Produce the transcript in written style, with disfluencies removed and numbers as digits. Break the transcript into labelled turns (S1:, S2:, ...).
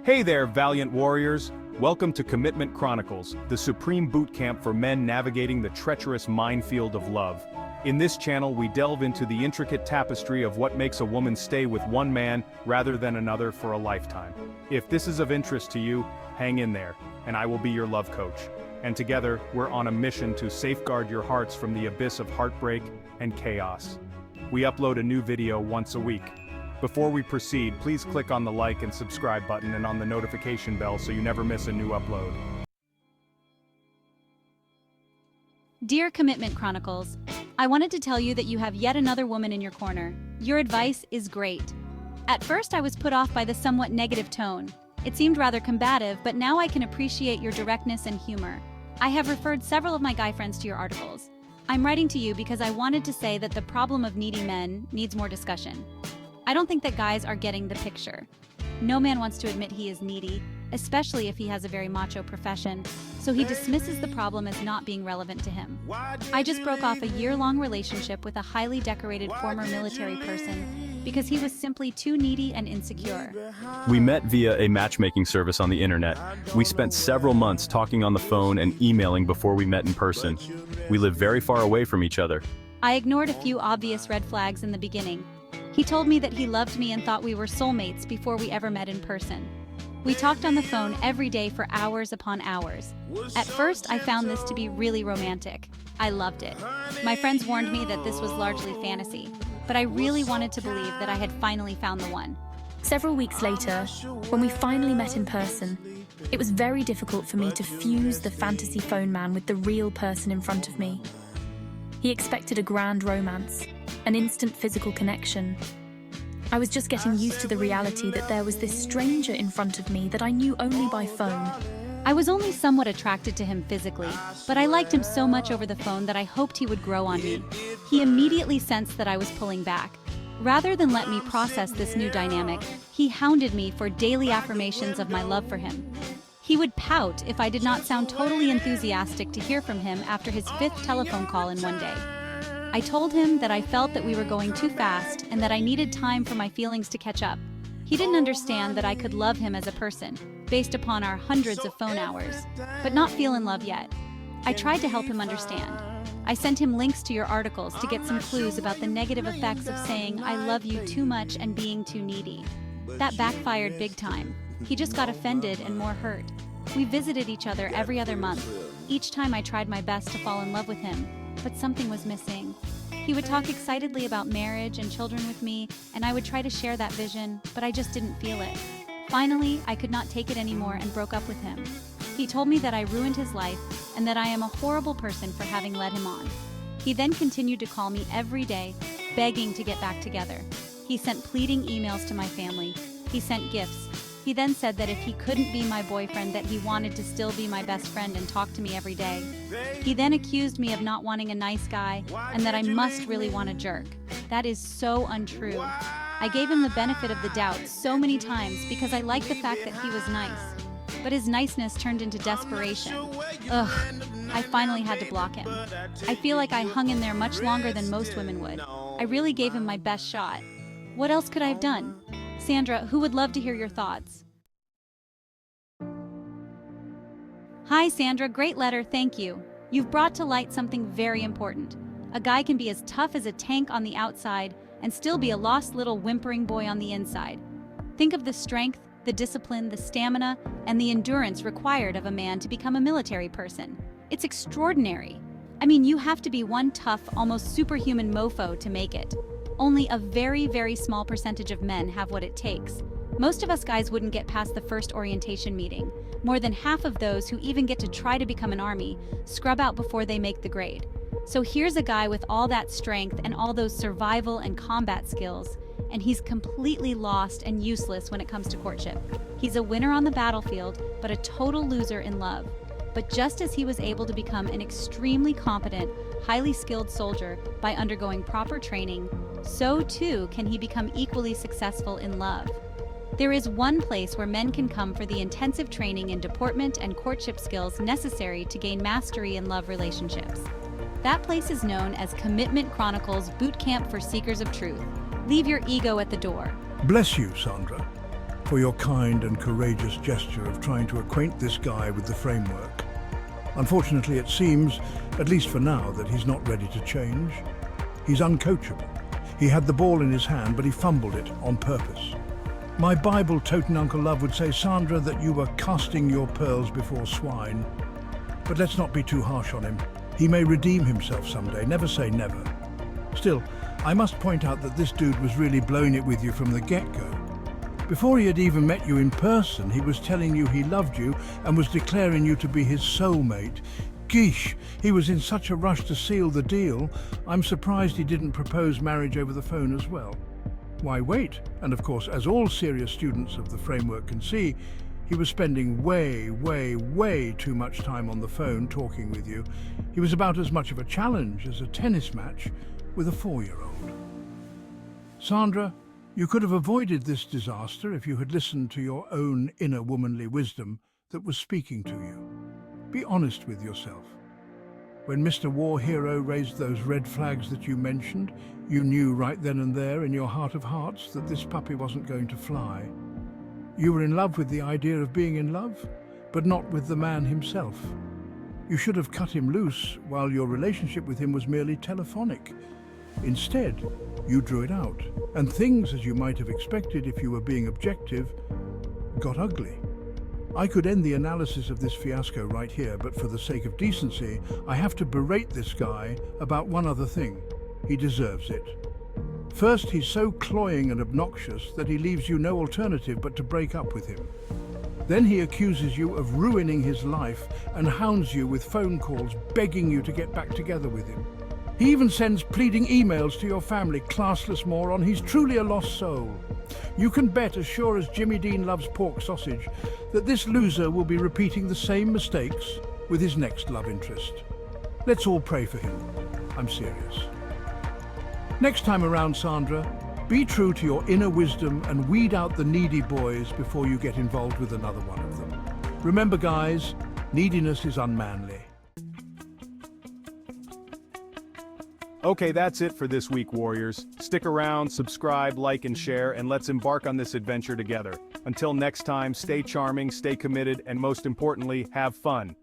S1: Hey there, valiant warriors! Welcome to Commitment Chronicles, the supreme boot camp for men navigating the treacherous minefield of love. In this channel, we delve into the intricate tapestry of what makes a woman stay with one man rather than another for a lifetime. If this is of interest to you, hang in there, and I will be your love coach. And together, we're on a mission to safeguard your hearts from the abyss of heartbreak and chaos. We upload a new video once a week. Before we proceed, please click on the like and subscribe button and on the notification bell so you never miss a new upload.
S2: Dear Commitment Chronicles, I wanted to tell you that you have yet another woman in your corner. Your advice is great. At first I was put off by the somewhat negative tone. It seemed rather combative, but now I can appreciate your directness and humor. I have referred several of my guy friends to your articles. I'm writing to you because I wanted to say that the problem of needy men needs more discussion. I don't think that guys are getting the picture. No man wants to admit he is needy, especially if he has a very macho profession, so he dismisses the problem as not being relevant to him. I just broke off a year-long relationship with a highly decorated former military person because he was simply too needy and insecure.
S3: We met via a matchmaking service on the internet. We spent several months talking on the phone and emailing before we met in person. We live very far away from each other.
S2: I ignored a few obvious red flags in the beginning. He told me that he loved me and thought we were soulmates before we ever met in person. We talked on the phone every day for hours upon hours. At first, I found this to be really romantic. I loved it. My friends warned me that this was largely fantasy, but I really wanted to believe that I had finally found the one.
S4: Several weeks later, when we finally met in person, it was very difficult for me to fuse the fantasy phone man with the real person in front of me. He expected a grand romance, an instant physical connection. I was just getting used to the reality that there was this stranger in front of me that I knew only by phone.
S2: I was only somewhat attracted to him physically, but I liked him so much over the phone that I hoped he would grow on me. He immediately sensed that I was pulling back. Rather than let me process this new dynamic, he hounded me for daily affirmations of my love for him. He would pout if I did not sound totally enthusiastic to hear from him after his 5th telephone call in one day. I told him that I felt that we were going too fast and that I needed time for my feelings to catch up. He didn't understand that I could love him as a person, based upon our hundreds of phone hours, but not feel in love yet. I tried to help him understand. I sent him links to your articles to get some clues about the negative effects of saying I love you too much and being too needy. That backfired big time. He just got offended and more hurt. We visited each other every other month. Each time I tried my best to fall in love with him, but something was missing. He would talk excitedly about marriage and children with me, and I would try to share that vision, but I just didn't feel it. Finally, I could not take it anymore and broke up with him. He told me that I ruined his life and that I am a horrible person for having led him on. He then continued to call me every day, begging to get back together. He sent pleading emails to my family. He sent gifts. He then said that if he couldn't be my boyfriend, that he wanted to still be my best friend and talk to me every day. He then accused me of not wanting a nice guy and that I must really want a jerk. That is so untrue. I gave him the benefit of the doubt so many times because I liked the fact that he was nice. But his niceness turned into desperation. Ugh, I finally had to block him. I feel like I hung in there much longer than most women would. I really gave him my best shot. What else could I have done? Sandra, who would love to hear your thoughts. Hi Sandra, great letter, thank you. You've brought to light something very important. A guy can be as tough as a tank on the outside and still be a lost little whimpering boy on the inside. Think of the strength, the discipline, the stamina, and the endurance required of a man to become a military person. It's extraordinary. I mean, you have to be one tough, almost superhuman mofo to make it. Only a very, very small percentage of men have what it takes. Most of us guys wouldn't get past the first orientation meeting. More than half of those who even get to try to become an army scrub out before they make the grade. So here's a guy with all that strength and all those survival and combat skills, and he's completely lost and useless when it comes to courtship. He's a winner on the battlefield, but a total loser in love. But just as he was able to become an extremely competent, highly skilled soldier by undergoing proper training, so too can he become equally successful in love. There is one place where men can come for the intensive training in deportment and courtship skills necessary to gain mastery in love relationships. That place is known as Commitment Chronicles Boot Camp for Seekers of Truth. Leave your ego at the door.
S5: Bless you, Sandra. for your kind and courageous gesture of trying to acquaint this guy with the framework. Unfortunately, it seems, at least for now, that he's not ready to change. He's uncoachable. He had the ball in his hand, but he fumbled it on purpose. My Bible-toting Uncle Love would say, Sandra, that you were casting your pearls before swine. But let's not be too harsh on him. He may redeem himself someday, never say never. Still, I must point out that this dude was really blowing it with you from the get-go. Before he had even met you in person, he was telling you he loved you and was declaring you to be his soulmate. Geesh, he was in such a rush to seal the deal, I'm surprised he didn't propose marriage over the phone as well. Why wait? And of course, as all serious students of the framework can see, he was spending way too much time on the phone talking with you. He was about as much of a challenge as a tennis match with a 4-year-old. Sandra, you could have avoided this disaster if you had listened to your own inner womanly wisdom that was speaking to you. Be honest with yourself. When Mr. War Hero raised those red flags that you mentioned, you knew right then and there in your heart of hearts that this puppy wasn't going to fly. You were in love with the idea of being in love, but not with the man himself. You should have cut him loose while your relationship with him was merely telephonic. Instead, you drew it out, and things, as you might have expected if you were being objective, got ugly. I could end the analysis of this fiasco right here, but for the sake of decency, I have to berate this guy about one other thing. He deserves it. First, he's so cloying and obnoxious that he leaves you no alternative but to break up with him. Then he accuses you of ruining his life and hounds you with phone calls begging you to get back together with him. He even sends pleading emails to your family, classless moron. He's truly a lost soul. You can bet, as sure as Jimmy Dean loves pork sausage, that this loser will be repeating the same mistakes with his next love interest. Let's all pray for him. I'm serious. Next time around, Sandra, be true to your inner wisdom and weed out the needy boys before you get involved with another one of them. Remember, guys, neediness is unmanly.
S1: Okay, that's it for this week, Warriors. Stick around, subscribe, like, and share, and let's embark on this adventure together. Until next time, stay charming, stay committed, and most importantly, have fun.